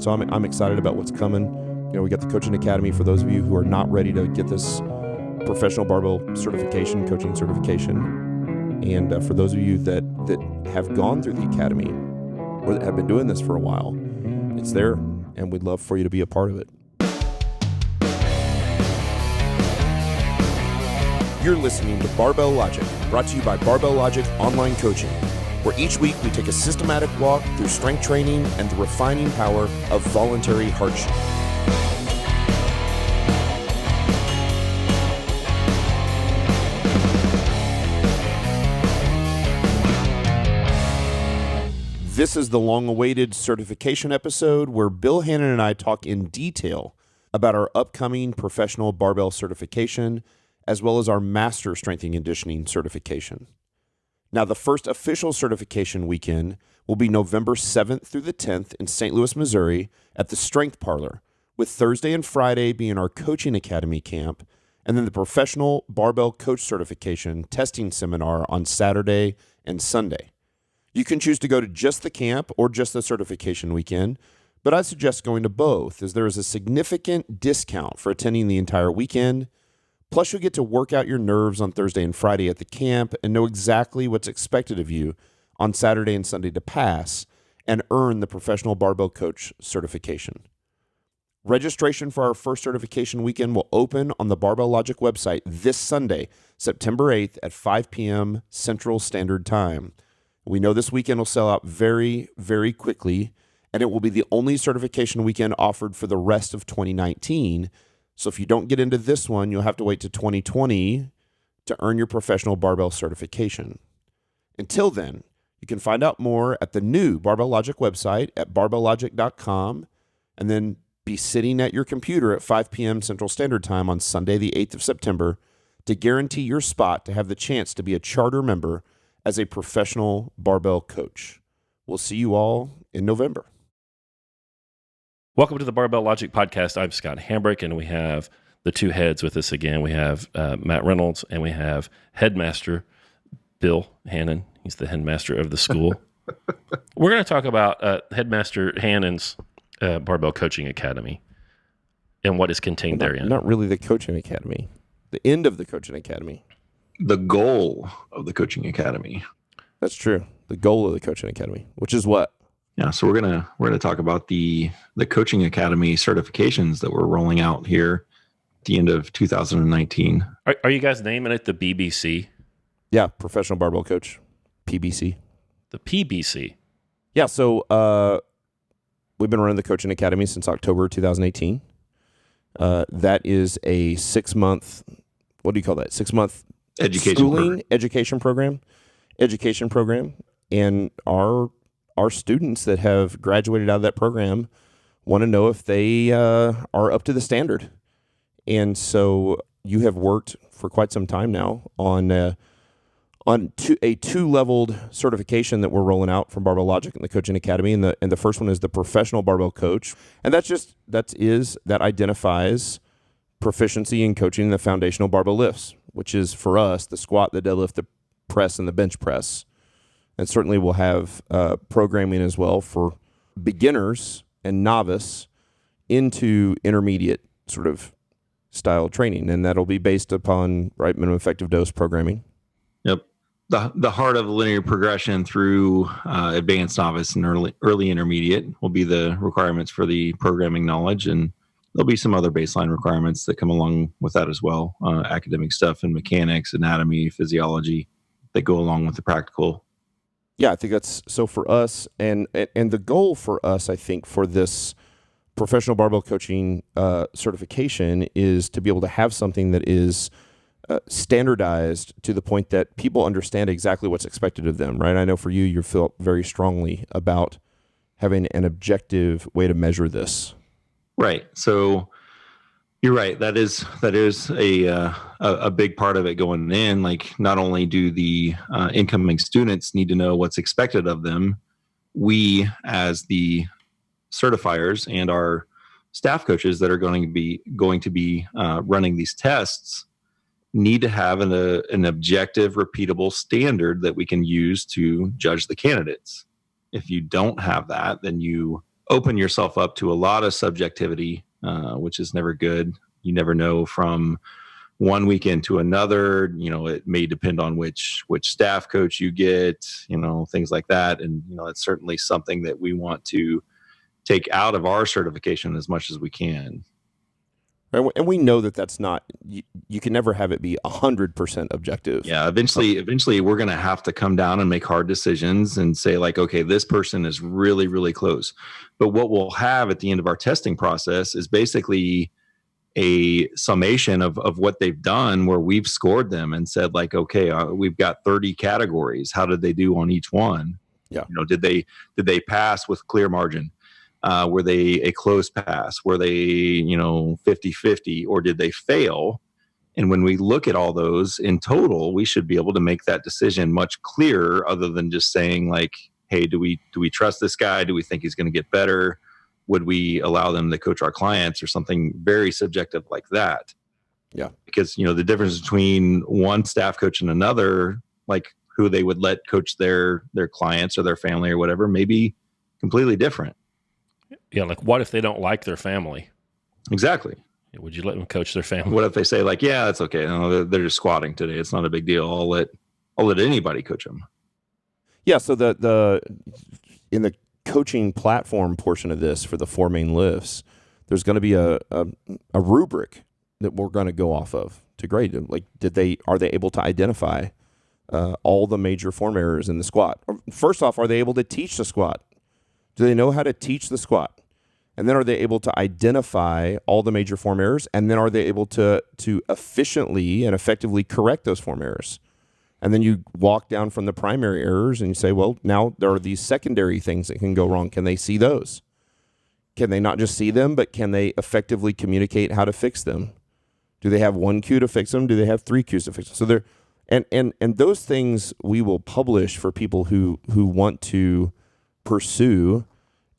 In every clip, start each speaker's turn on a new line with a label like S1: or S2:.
S1: So I'm excited about what's coming. We got the Coaching Academy for those of you who are not ready to get this Professional Barbell certification, coaching certification. And for those of you that have gone through the Academy or that have been doing this for a while, it's there, and we'd love for you to be a part of it. You're listening to Barbell Logic, brought to you by Barbell Logic Online Coaching, where each week we take a systematic walk through strength training and the refining power of voluntary hardship. This is the long-awaited certification episode where Bill Hannon and I talk in detail about our upcoming professional barbell certification, as well as our master strength and conditioning certification. Now, the first official certification weekend will be November 7th through the 10th in St. Louis, Missouri at the Strength Parlor, with Thursday and Friday being our Coaching Academy camp, and then the Professional Barbell Coach certification testing seminar on Saturday and Sunday. You can choose to go to just the camp or just the certification weekend, but I suggest going to both, as there is a significant discount for attending the entire weekend. Plus, you'll get to work out your nerves on Thursday and Friday at the camp and know exactly what's expected of you on Saturday and Sunday to pass and earn the Professional Barbell Coach certification. Registration for our first certification weekend will open on the Barbell Logic website this Sunday, September 8th at 5 p.m. Central Standard Time. We know this weekend will sell out very, very quickly, and it will be the only certification weekend offered for the rest of 2019. So if you don't get into this one, you'll have to wait to 2020 to earn your professional barbell certification. Until then, you can find out more at the new Barbell Logic website at barbelllogic.com, and then be sitting at your computer at 5 p.m. Central Standard Time on Sunday, the 8th of September, to guarantee your spot to have the chance to be a charter member as a professional barbell coach. We'll see you all in November.
S2: Welcome to the Barbell Logic podcast. I'm Scott Hambrick, and we have the two heads with us again. We have Matt Reynolds, and we have headmaster Bill Hannon. He's the headmaster of the school. We're going to talk about headmaster Hannon's Barbell Coaching Academy and what is contained therein.
S1: Not really the Coaching Academy. The end of the Coaching Academy.
S3: The goal of the Coaching Academy.
S1: That's true. The goal of the Coaching Academy, which is what?
S3: Yeah, so we're gonna talk about the Coaching Academy certifications that we're rolling out here at the end of 2019.
S2: Are you guys naming it the BBC?
S1: Yeah, Professional Barbell Coach, PBC.
S2: The PBC.
S1: Yeah, so we've been running the Coaching Academy since October 2018. That is a 6-month, what do you call that? 6-month education program, and our students that have graduated out of that program want to know if they are up to the standard. And so you have worked for quite some time now on a two-leveled certification that we're rolling out from Barbell Logic and the Coaching Academy, and the first one is the Professional Barbell Coach, and that identifies proficiency in coaching the foundational barbell lifts, which is for us the squat, the deadlift, the press, and the bench press. And certainly we'll have programming as well for beginners and novice into intermediate sort of style training, and that'll be based upon minimum effective dose programming.
S3: Yep. The heart of linear progression through advanced novice and early intermediate will be the requirements for the programming knowledge, and there'll be some other baseline requirements that come along with that as well, academic stuff and mechanics, anatomy, physiology that go along with the practical.
S1: Yeah, I think that's so for us, and the goal for us, I think, for this professional barbell coaching certification is to be able to have something that is standardized to the point that people understand exactly what's expected of them, right? I know for you felt very strongly about having an objective way to measure this.
S3: Right. So you're right. That is a big part of it going in. Like, not only do the incoming students need to know what's expected of them, we as the certifiers and our staff coaches that are going to be running these tests need to have an objective, repeatable standard that we can use to judge the candidates. If you don't have that, then you open yourself up to a lot of subjectivity, which is never good. You never know from one weekend to another. It may depend on which staff coach you get, things like that. And, it's certainly something that we want to take out of our certification as much as we can.
S1: And we know that that's not, you can never have it be 100% objective.
S3: Yeah. Eventually we're going to have to come down and make hard decisions and say like, okay, this person is really, really close. But what we'll have at the end of our testing process is basically a summation of what they've done, where we've scored them and said like, okay, we've got 30 categories. How did they do on each one?
S1: Yeah.
S3: Did they pass with clear margin? Were they a close pass? Were they, 50-50, or did they fail? And when we look at all those in total, we should be able to make that decision much clearer, other than just saying like, hey, do we trust this guy? Do we think he's going to get better? Would we allow them to coach our clients, or something very subjective like that?
S1: Yeah.
S3: Because, the difference between one staff coach and another, like who they would let coach their clients or their family or whatever, may be completely different.
S2: Yeah, like what if they don't like their family?
S3: Exactly.
S2: Would you let them coach their family?
S3: What if they say like, yeah, that's okay. No, they're just squatting today. It's not a big deal. I'll let anybody coach them.
S1: Yeah. So in the coaching platform portion of this for the 4 main lifts, there's going to be a rubric that we're going to go off of to grade them. Like, are they able to identify all the major form errors in the squat? First off, are they able to teach the squat? Do they know how to teach the squat? And then are they able to identify all the major form errors? And then are they able to efficiently and effectively correct those form errors? And then you walk down from the primary errors and you say, well, now there are these secondary things that can go wrong. Can they see those? Can they not just see them, but can they effectively communicate how to fix them? Do they have 1 cue to fix them? Do they have 3 cues to fix them? So and those things we will publish for people who want to pursue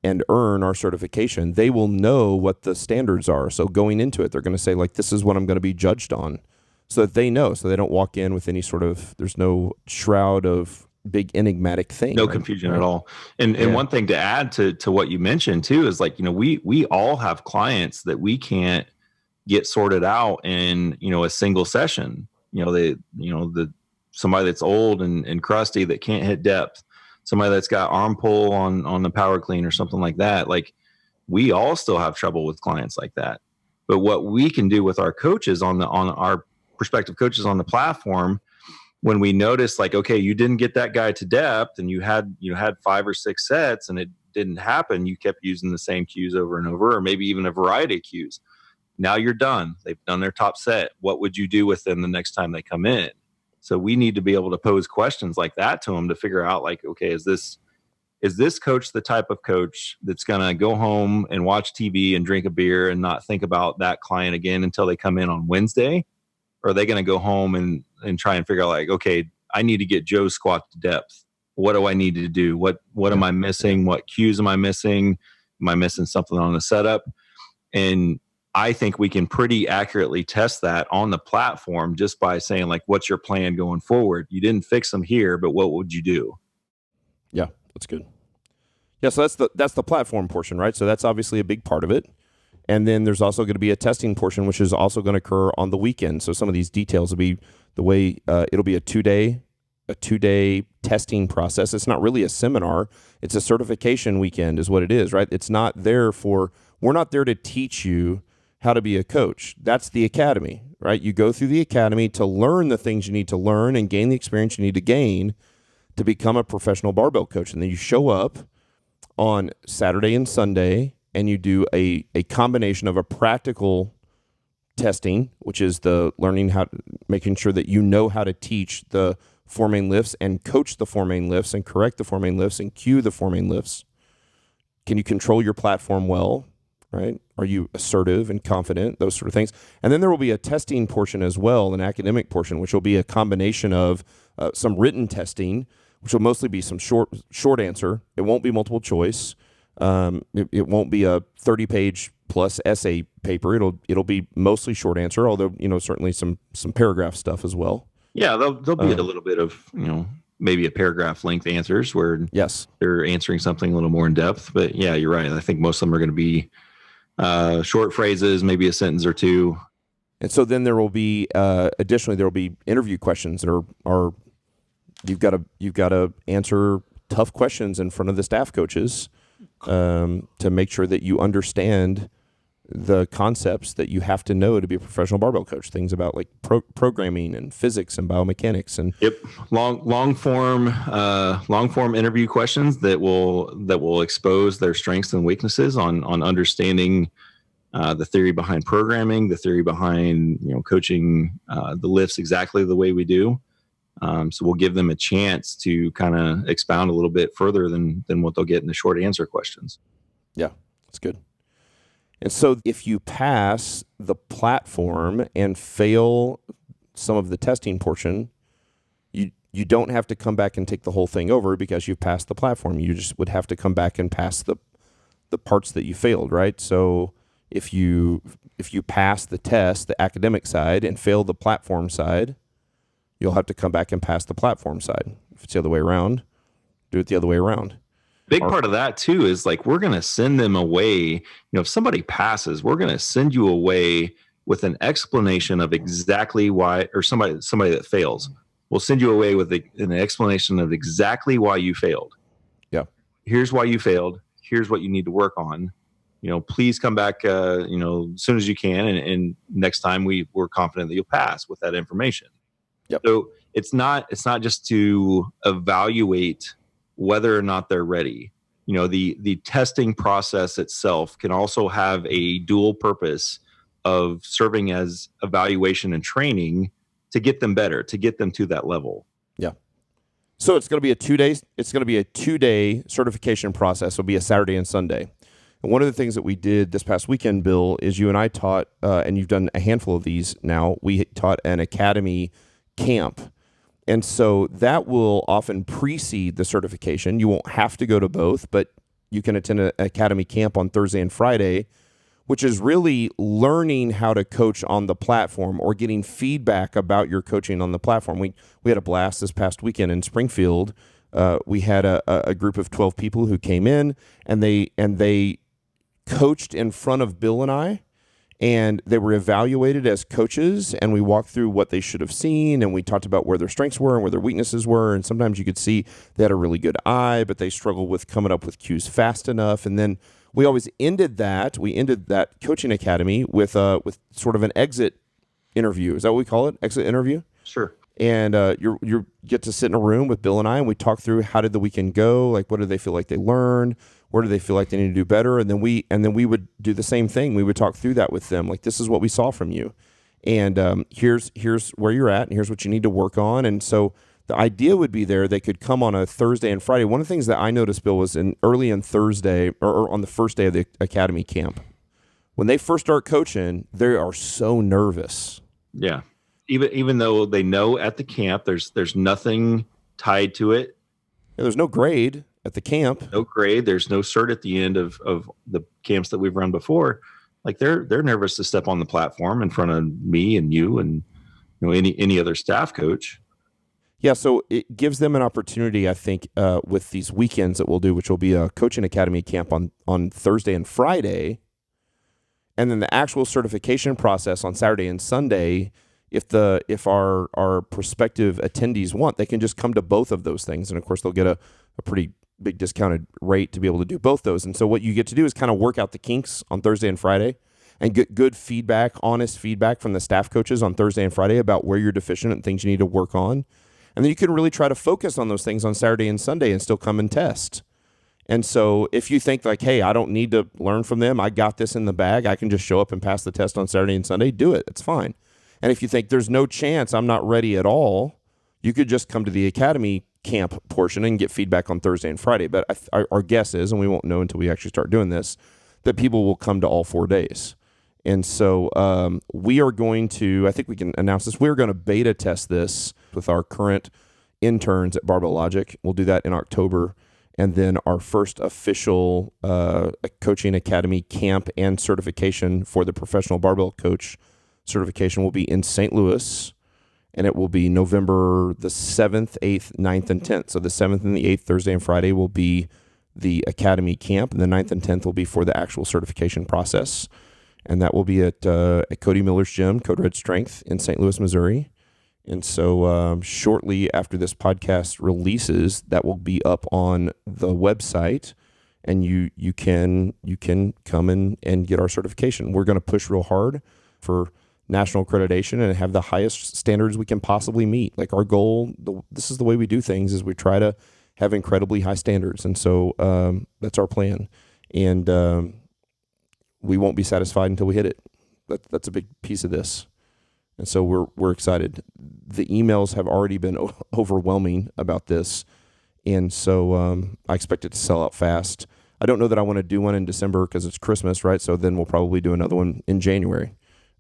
S1: and earn our certification. They will know what the standards are. So going into it, they're going to say like, this is what I'm going to be judged on, so that they know, so they don't walk in with any sort of, there's no shroud of big enigmatic thing.
S3: No confusion at all. And one thing to add to what you mentioned too, is like, we all have clients that we can't get sorted out in, a single session. Somebody that's old and crusty that can't hit depth, somebody that's got arm pull on the power clean or something like that. Like, we all still have trouble with clients like that. But what we can do with our coaches on our prospective coaches on the platform, when we notice like, okay, you didn't get that guy to depth and you had 5 or 6 sets and it didn't happen, you kept using the same cues over and over, or maybe even a variety of cues. Now you're done. They've done their top set. What would you do with them the next time they come in? So we need to be able to pose questions like that to them to figure out like, okay, is this coach the type of coach that's going to go home and watch TV and drink a beer and not think about that client again until they come in on Wednesday? Or are they going to go home and try and figure out like, okay, I need to get Joe's squat to depth. What do I need to do? What am I missing? What cues am I missing? Am I missing something on the setup? And I think we can pretty accurately test that on the platform just by saying like, what's your plan going forward? You didn't fix them here, but what would you do?
S1: Yeah, that's good. Yeah, so that's the platform portion, right? So that's obviously a big part of it. And then there's also going to be a testing portion, which is also going to occur on the weekend. So some of these details will be the way it'll be a 2-day testing process. It's not really a seminar. It's a certification weekend is what it is, right? It's not there we're not there to teach you how to be a coach. That's the academy, right? You go through the academy to learn the things you need to learn and gain the experience you need to gain to become a professional barbell coach. And then you show up on Saturday and Sunday and you do a combination of a practical testing, which is the learning making sure that you know how to teach the 4 main lifts and coach the 4 main lifts and correct the 4 main lifts and cue the 4 main lifts. Can you control your platform well? Right? Are you assertive and confident? Those sort of things. And then there will be a testing portion as well, an academic portion, which will be a combination of some written testing, which will mostly be some short answer. It won't be multiple choice. It won't be a 30-page plus essay paper. It'll be mostly short answer, although certainly some paragraph stuff as well.
S3: Yeah, there'll be a little bit of maybe a paragraph length answers where
S1: Yes.
S3: they're answering something a little more in depth. But yeah, you're right. I think most of them are going to be short phrases, maybe a sentence or two.
S1: And so then there will be additionally there will be interview questions that are you've got to answer tough questions in front of the staff coaches to make sure that you understand the concepts that you have to know to be a professional barbell coach. Things about like programming and physics and biomechanics and
S3: long form interview questions that will expose their strengths and weaknesses on understanding the theory behind programming, the theory behind coaching the lifts exactly the way we do. So we'll give them a chance to kind of expound a little bit further than what they'll get in the short answer questions.
S1: Yeah, that's good. And so if you pass the platform and fail some of the testing portion, you don't have to come back and take the whole thing over because you've passed the platform. You just would have to come back and pass the parts that you failed, right? So if you pass the test, the academic side, and fail the platform side, you'll have to come back and pass the platform side. If it's the other way around, do it the other way around.
S3: Big part of that too is like we're going to send them away. If somebody passes, we're going to send you away with an explanation of exactly why, or somebody that fails, we'll send you away with an explanation of exactly why you failed.
S1: Yeah.
S3: Here's why you failed. Here's what you need to work on. Please come back, as soon as you can. And next time we're confident that you'll pass with that information.
S1: Yep.
S3: So it's not just to evaluate whether or not they're ready. The testing process itself can also have a dual purpose of serving as evaluation and training to get them better, to get them to that level.
S1: Yeah. So it's going to be a 2-day certification process. It'll be a Saturday and Sunday. And one of the things that we did this past weekend, Bill, is you and I taught, and you've done a handful of these now, we taught an academy camp. And so that will often precede the certification. You won't have to go to both, but you can attend an academy camp on Thursday and Friday, which is really learning how to coach on the platform or getting feedback about your coaching on the platform. We had a blast this past weekend in Springfield. We had a group of 12 people who came in, and they coached in front of Bill and I. And they were evaluated as coaches, and we walked through what they should have seen, and we talked about where their strengths were and where their weaknesses were. And sometimes you could see they had a really good eye, but they struggled with coming up with cues fast enough. And then we always ended that coaching academy with sort of an exit interview. Is that what we call it? Exit interview?
S3: Sure.
S1: And you get to sit in a room with Bill and I, and we talk through how did the weekend go? Like, what did they feel like they learned? Where do they feel like they need to do better? And then we would do the same thing. We would talk through that with them. Like, this is what we saw from you, and here's where you're at, and here's what you need to work on. And so the idea would be they could come on a Thursday and Friday. One of the things that I noticed, Bill, was early in Thursday or on the first day of the academy camp, when they first start coaching, they are so nervous.
S3: Yeah. Even though they know at the camp there's nothing tied to it.
S1: Yeah, there's no grade at the camp.
S3: No grade. There's no cert at the end of the camps that we've run before. Like they're nervous to step on the platform in front of me and you and any other staff coach.
S1: Yeah, so it gives them an opportunity, I think, with these weekends that we'll do, which will be a coaching academy camp on Thursday and Friday, and then the actual certification process on Saturday and Sunday. If our prospective attendees want, they can just come to both of those things, and of course they'll get a pretty big discounted rate to be able to do both those. And so what you get to do is kind of work out the kinks on Thursday and Friday and get good feedback, honest feedback from the staff coaches on Thursday and Friday about where you're deficient and things you need to work on. And then you can really try to focus on those things on Saturday and Sunday and still come and test. And so if you think like, hey, I don't need to learn from them, I got this in the bag, I can just show up and pass the test on Saturday and Sunday, do it. It's fine. And if you think there's no chance I'm not ready at all, you could just come to the academy camp portion and get feedback on Thursday and Friday. But our guess is, and we won't know until we actually start doing this, that people will come to all 4 days. And so we are going to, I think we can announce this, we're going to beta test this with our current interns at Barbell Logic. We'll do that in October. And then our first official coaching academy camp and certification for the Professional Barbell Coach certification will be in St. Louis. and it will be November the 7th, 8th, 9th, and 10th. So the 7th and the 8th, Thursday and Friday, will be the Academy camp, and the 9th and 10th will be for the actual certification process. And that will be at Cody Miller's gym, Code Red Strength in St. Louis, Missouri. And so shortly after this podcast releases, that will be up on the website, and you can come in and get our certification. We're going to push real hard for national accreditation and have the highest standards we can possibly meet. Like our goal, this is the way we do things, is we try to have incredibly high standards. And so that's our plan. And we won't be satisfied until we hit it. That's a big piece of this. And so we're excited. The emails have already been overwhelming about this. And so I expect it to sell out fast. I don't know that I want to do one in December because it's Christmas, right? So then we'll probably do another one in January.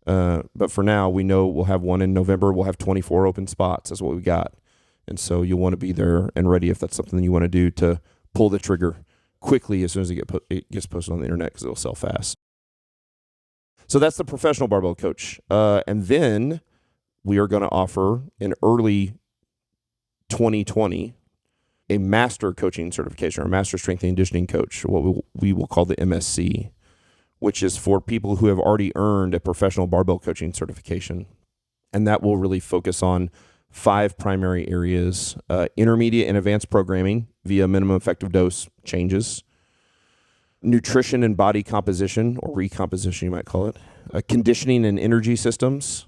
S1: But for now, we know we'll have one in November. We'll have 24 open spots. That's what we got. And so you'll want to be there and ready if that's something you want to do, to pull the trigger quickly as soon as it gets posted on the internet, because it'll sell fast. So that's the Professional Barbell Coach. And then we are going to offer in early 2020 a master coaching certification, or master strength and conditioning coach, what we will call the MSC, which is for people who have already earned a professional barbell coaching certification. And that will really focus on 5 primary areas: intermediate and advanced programming via minimum effective dose changes, nutrition and body composition, or recomposition, you might call it, conditioning and energy systems,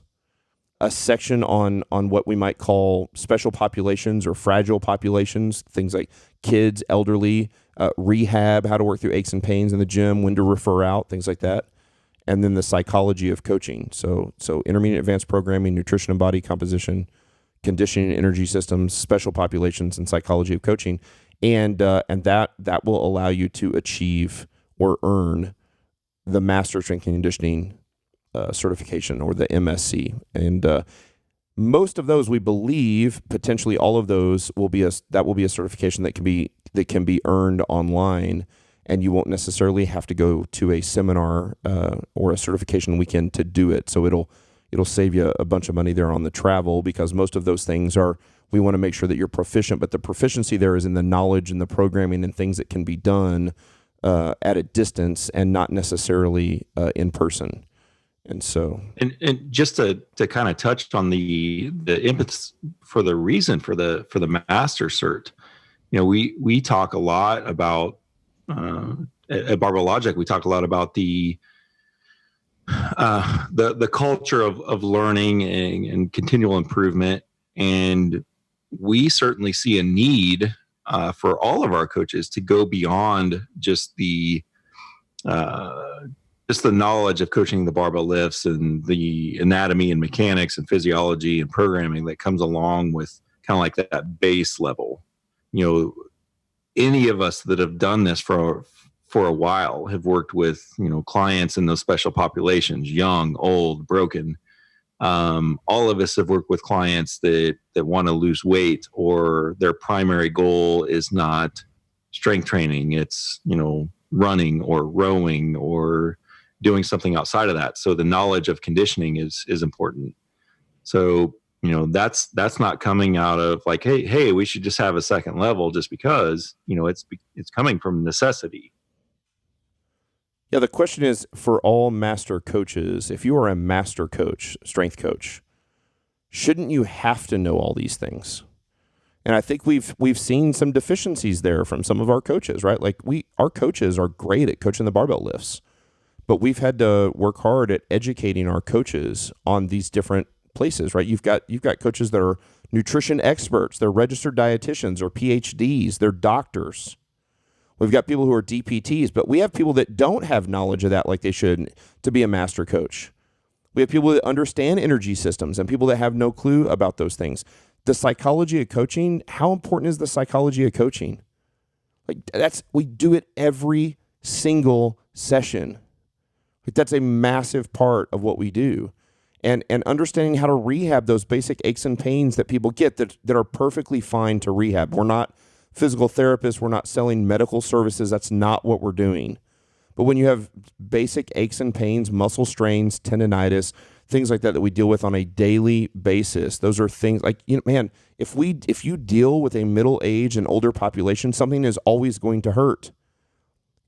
S1: a section on what we might call special populations or fragile populations, things like kids, elderly, rehab, how to work through aches and pains in the gym, when to refer out, things like that. And then the psychology of coaching. So intermediate advanced programming, nutrition and body composition, conditioning and energy systems, special populations, and psychology of coaching. And that will allow you to achieve or earn the Master Strength and Conditioning certification, or the MSC. And most of those, we believe, potentially all of those will be a certification that can be earned online, and you won't necessarily have to go to a seminar or a certification weekend to do it. So it'll save you a bunch of money there on the travel, because most of those things we want to make sure that you're proficient, but the proficiency there is in the knowledge and the programming and things that can be done at a distance and not necessarily in person. And so,
S3: and just to kind of touch on the impetus for the reason for the master cert, we talk a lot about at Barbell Logic, we talk a lot about the culture of learning and continual improvement, and we certainly see a need for all of our coaches to go beyond just the knowledge of coaching the barbell lifts and the anatomy and mechanics and physiology and programming that comes along with kind of like that base level. Any of us that have done this for a while have worked with, clients in those special populations, young, old, broken. All of us have worked with clients that want to lose weight, or their primary goal is not strength training. It's, running or rowing or doing something outside of that. So the knowledge of conditioning is important. So, that's not coming out of like, hey, we should just have a second level just because, it's coming from necessity.
S1: Yeah, the question is, for all master coaches, if you are a master coach, strength coach, shouldn't you have to know all these things? And I think we've seen some deficiencies there from some of our coaches, right? Like our coaches are great at coaching the barbell lifts, but we've had to work hard at educating our coaches on these different places, right? You've got coaches that are nutrition experts, they're registered dietitians or PhDs, they're doctors. We've got people who are DPTs, but we have people that don't have knowledge of that like they should to be a master coach. We have people that understand energy systems and people that have no clue about those things. The psychology of coaching, how important is the psychology of coaching? We do it every single session. That's a massive part of what we do. And understanding how to rehab those basic aches and pains that people get that are perfectly fine to rehab. We're not physical therapists. We're not selling medical services. That's not what we're doing. But when you have basic aches and pains, muscle strains, tendonitis, things like that we deal with on a daily basis. Those are things like, man, if you deal with a middle-aged and older population, something is always going to hurt.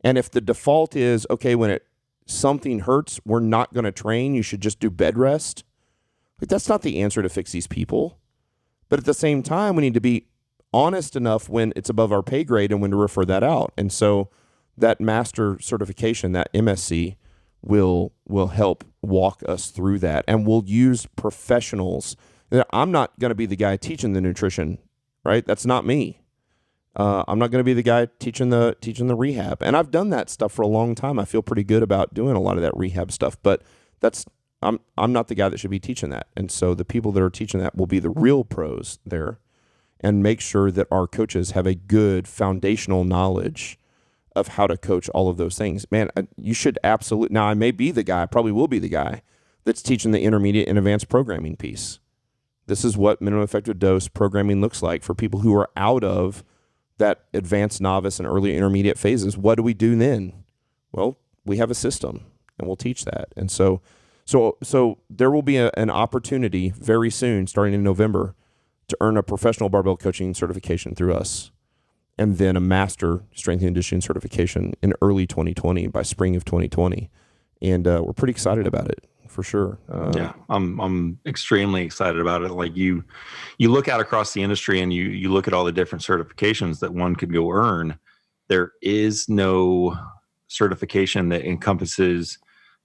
S1: And if the default is, okay, when something hurts, we're not going to train, you should just do bed rest. Like, that's not the answer to fix these people. But at the same time, we need to be honest enough when it's above our pay grade and when to refer that out. And so that master certification, that MSc, will help walk us through that. And we'll use professionals. I'm not going to be the guy teaching the nutrition, right? That's not me. I'm not going to be the guy teaching the rehab. And I've done that stuff for a long time. I feel pretty good about doing a lot of that rehab stuff, but I'm not the guy that should be teaching that. And so the people that are teaching that will be the real pros there, and make sure that our coaches have a good foundational knowledge of how to coach all of those things. Man, you should absolutely. Now, I may be the guy, I probably will be the guy that's teaching the intermediate and advanced programming piece. This is what minimum effective dose programming looks like for people who are out of that advanced, novice, and early intermediate phases. What do we do then? Well, we have a system, and we'll teach that. And so there will be an opportunity very soon, starting in November, to earn a professional barbell coaching certification through us, and then a master strength and conditioning certification in early 2020, by spring of 2020. And we're pretty excited about it, for sure.
S3: Yeah, I'm extremely excited about it. Like you look out across the industry and you look at all the different certifications that one could go earn. There is no certification that encompasses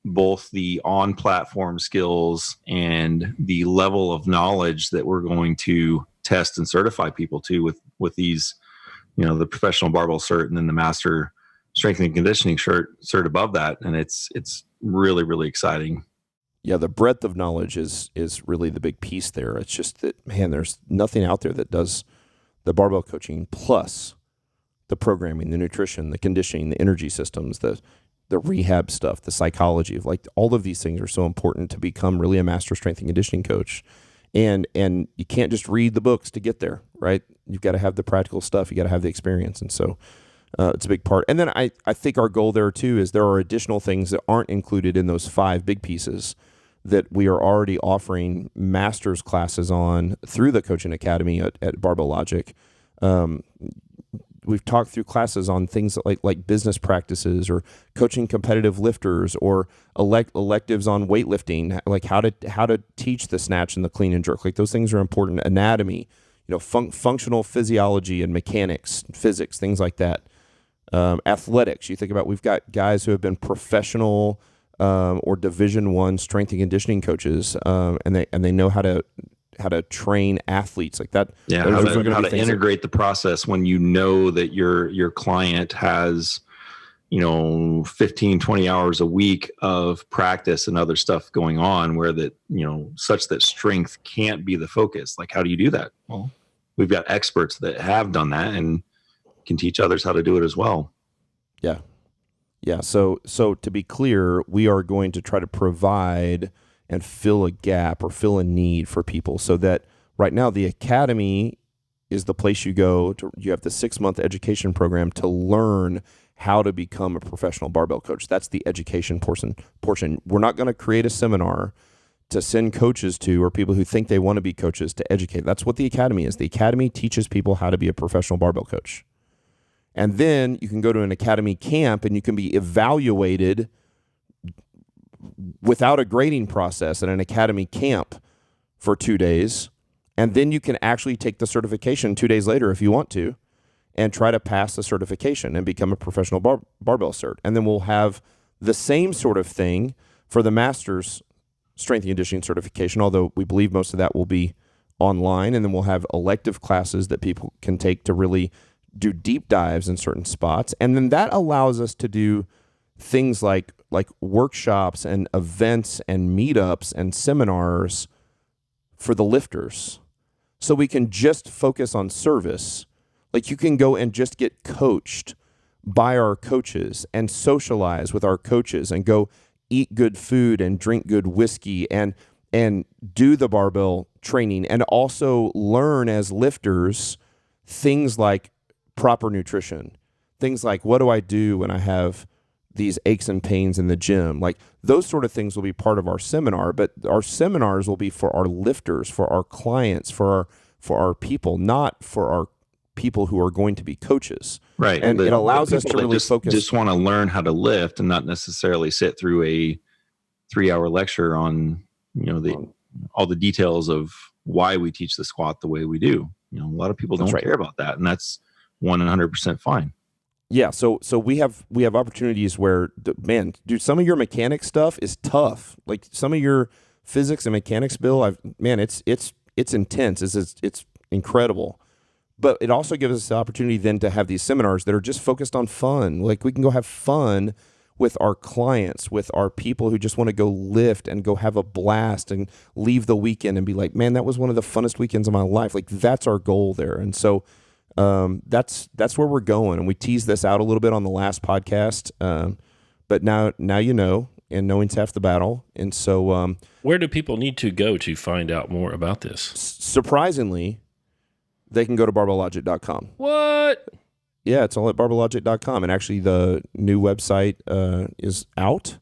S3: both the on-platform skills and the level of knowledge that we're going to test and certify people to with these, the professional barbell cert and then the master strength and conditioning cert above that. And it's really, really exciting.
S1: Yeah, the breadth of knowledge is really the big piece there. It's just that, man, there's nothing out there that does the barbell coaching plus the programming, the nutrition, the conditioning, the energy systems, the rehab stuff, the psychology of, like, all of these things are so important to become really a master strength and conditioning coach. And you can't just read the books to get there, right? You've got to have the practical stuff. You got to have the experience. And so it's a big part. And then I think our goal there too is there are additional things that aren't included in those 5 big pieces that we are already offering master's classes on through the Coaching Academy at Barbell Logic. We've talked through classes on things like business practices, or coaching competitive lifters, or electives on weightlifting, like how to teach the snatch and the clean and jerk. Like, those things are important. Anatomy, functional physiology and mechanics, physics, things like that. Athletics. You think about, we've got guys who have been professional or Division I strength and conditioning coaches, and they know how to train athletes like that.
S3: Yeah, how to integrate the process when you know that your client has 15, 20 hours a week of practice and other stuff going on, where that such that strength can't be the focus. Like, how do you do that? Well, we've got experts that have done that and can teach others how to do it as well.
S1: Yeah. So to be clear, we are going to try to provide and fill a gap or fill a need for people, so that right now the Academy is the place you go to. You have the 6-month education program to learn how to become a professional barbell coach. That's the education portion. We're not going to create a seminar to send coaches to, or people who think they want to be coaches, to educate. That's what the Academy is. The Academy teaches people how to be a professional barbell coach. And then you can go to an Academy camp and you can be evaluated without a grading process at an Academy camp for 2 days. And then you can actually take the certification 2 days later if you want to, and try to pass the certification and become a professional barbell cert. And then we'll have the same sort of thing for the master's strength and conditioning certification, although we believe most of that will be online. And then we'll have elective classes that people can take to really do deep dives in certain spots. And then that allows us to do things like workshops and events and meetups and seminars for the lifters. So we can just focus on service. Like, you can go and just get coached by our coaches and socialize with our coaches and go eat good food and drink good whiskey and do the barbell training, and also learn as lifters things like proper nutrition, things like, what do I do when I have these aches and pains in the gym. Like those sort of things will be part of our seminar, but our seminars will be for our lifters, for our clients, for our people, not for our people who are going to be coaches.
S3: Right.
S1: And it allows us to really focus.
S3: Just want to learn how to lift and not necessarily sit through a 3-hour lecture on, all the details of why we teach the squat the way we do. A lot of people don't care about that, and that's 100% fine. Yeah.
S1: So we have opportunities where, man, dude, some of your mechanics stuff is tough. Like some of your physics and mechanics, Bill, it's intense. It's incredible. But it also gives us the opportunity then to have these seminars that are just focused on fun. Like we can go have fun with our clients, with our people who just want to go lift and go have a blast and leave the weekend and be like, man, that was one of the funnest weekends of my life. Like that's our goal there. And so that's where we're going. And we teased this out a little bit on the last podcast. But now and knowing's half the battle. And so
S2: where do people need to go to find out more about this?
S1: Surprisingly, they can go to barbelllogic.com.
S2: What?
S1: Yeah, it's all at barbelllogic.com. And actually the new website is out.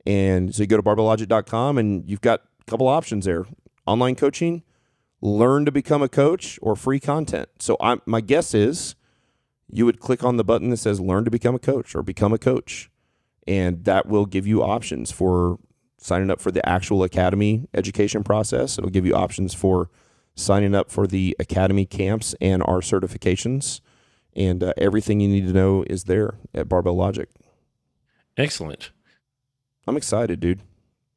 S1: And so you go to barbelllogic.com and you've got a couple options there. Online coaching, learn to become a coach, or free content. So my guess is you would click on the button that says learn to become a coach or become a coach. And that will give you options for signing up for the actual academy education process. It'll give you options for signing up for the academy camps and our certifications. And everything you need to know is there at Barbell Logic.
S2: Excellent.
S1: I'm excited, dude.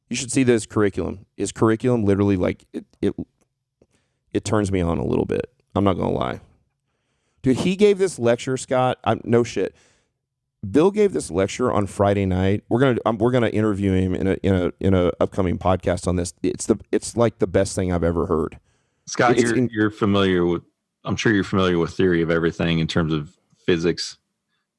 S1: You should see this curriculum. His curriculum literally, like, it turns me on a little bit. I'm not going to lie. Dude, he gave this lecture, Scott. No shit. Bill gave this lecture on Friday night. We're gonna interview him in a upcoming podcast on this. It's like the best thing I've ever heard.
S3: Scott, you're familiar with. I'm sure you're familiar with theory of everything in terms of physics,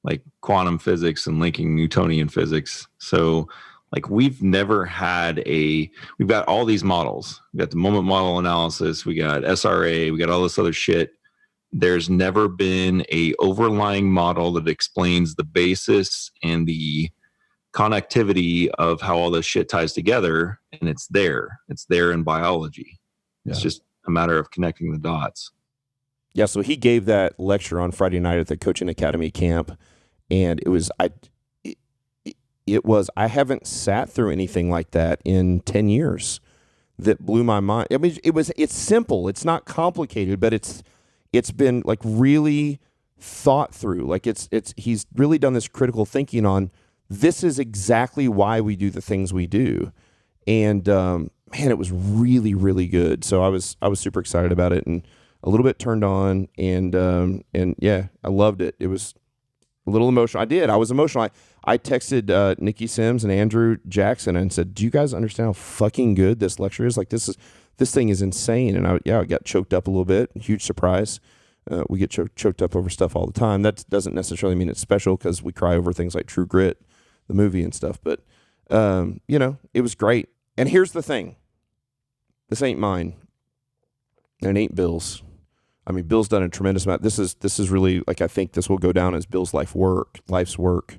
S3: like quantum physics and linking Newtonian physics. So, like we've got all these models. We got the moment model analysis. We got SRA. We got all this other shit. There's never been a overlying model that explains the basis and the connectivity of how all this shit ties together. And it's there in biology. It's just a matter of connecting the dots.
S1: Yeah. So he gave that lecture on Friday night at the Coaching Academy camp. And I haven't sat through anything like that in 10 years that blew my mind. I mean, it's simple. It's not complicated, but it's been like really thought through. Like he's really done this critical thinking on this is exactly why we do the things we do. And man, it was really, really good. So I was super excited about it and a little bit turned on and yeah, I loved it. It was a little emotional. I was emotional. I texted Nikki Sims and Andrew Jackson and said, do you guys understand how fucking good this lecture is? Like this thing is insane. And I got choked up a little bit. Huge surprise. We get choked up over stuff all the time. That doesn't necessarily mean it's special because we cry over things like True Grit, the movie and stuff. But, it was great. And here's the thing. This ain't mine. And it ain't Bill's. I mean, Bill's done a tremendous amount. This is really, like, I think this will go down as Bill's life's work.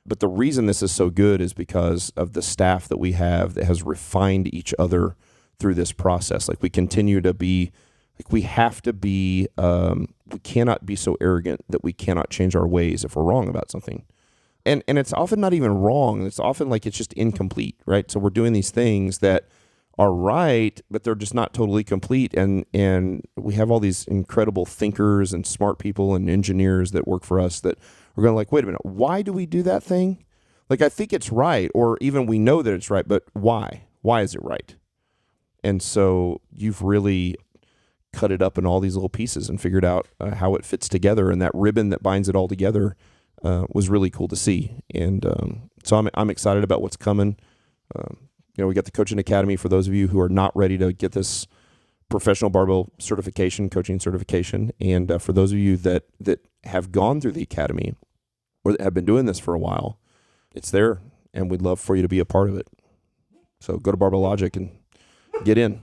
S1: But the reason this is so good is because of the staff that we have that has refined each other through this process. Like we continue to be, like we have to be, we cannot be so arrogant that we cannot change our ways if we're wrong about something. And it's often not even wrong. It's often like it's just incomplete, right? So we're doing these things that are right, but they're just not totally complete. And we have all these incredible thinkers and smart people and engineers that work for us that we're going like, wait a minute, why do we do that thing? Like, I think it's right, or even we know that it's right, but why? Why is it right? And so you've really cut it up in all these little pieces and figured out how it fits together. And that ribbon that binds it all together was really cool to see. And so I'm excited about what's coming. We got the Coaching Academy for those of you who are not ready to get this professional barbell certification, coaching certification. And for those of you that have gone through the academy or that have been doing this for a while, it's there. And we'd love for you to be a part of it. So go to Barbell Logic and get in.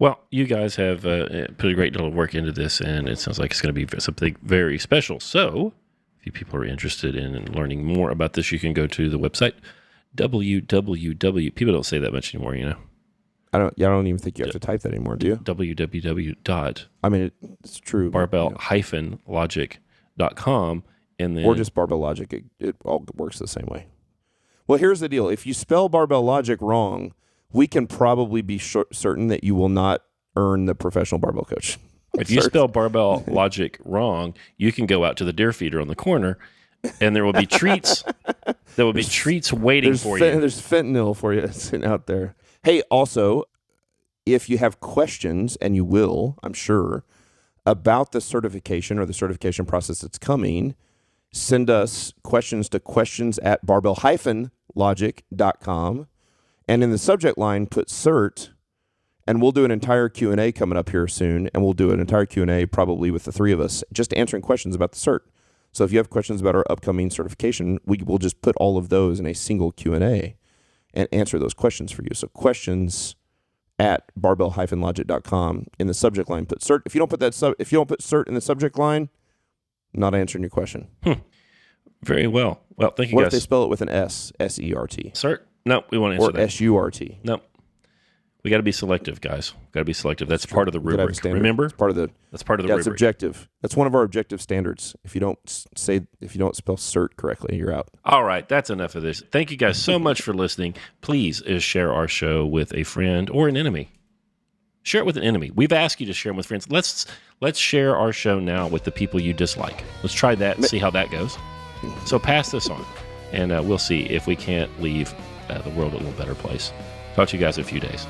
S2: Well, you guys have put a great deal of work into this, and it sounds like it's going to be something very special. So If you people are interested in learning more about this, you can go to the website www. People don't say that much anymore, you know.
S1: I don't even think you have to type that anymore, do you?
S2: www.
S1: I mean, it's true.
S2: Barbell-logic.com, and then
S1: or just Barbell Logic. It all works the same way. Well, here's the deal. If you spell Barbell Logic wrong, we can probably be certain that you will not earn the Professional Barbell Coach.
S2: If you spell Barbell Logic wrong, you can go out to the deer feeder on the corner, and there will be treats. There will be treats waiting for you.
S1: There's fentanyl for you sitting out there. Hey, also, if you have questions, and you will, I'm sure, about the certification or the certification process that's coming, send us questions to questions@barbell-logic.com. And in the subject line, put cert, and we'll do an entire Q&A coming up here soon, and we'll do an entire Q&A probably with the three of us, just answering questions about the cert. So if you have questions about our upcoming certification, we will just put all of those in a single Q&A and answer those questions for you. So questions@barbell-logic.com. In the subject line, put cert. If you don't put cert in the subject line, I'm not answering your question.
S2: Very well. Well, thank you,
S1: What
S2: guys.
S1: if they spell it with an S, S-E-R-T?
S2: Cert? No, we won't answer
S1: Or
S2: that.
S1: S-U-R-T?
S2: No. We got to be selective, guys. Got to be selective. That's part of the rubric. Remember?
S1: It's part of the.
S2: That's part of the
S1: Yeah,
S2: rubric.
S1: it's objective. That's one of our objective standards. If you don't spell cert correctly, you're out.
S2: All right, that's enough of this. Thank you guys so much for listening. Please share our show with a friend or an enemy. Share it with an enemy. We've asked you to share them with friends. Let's share our show now with the people you dislike. Let's try that and see how that goes. So pass this on, and we'll see if we can't leave the world a little better place. Talk to you guys in a few days.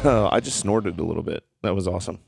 S1: I just snorted a little bit. That was awesome.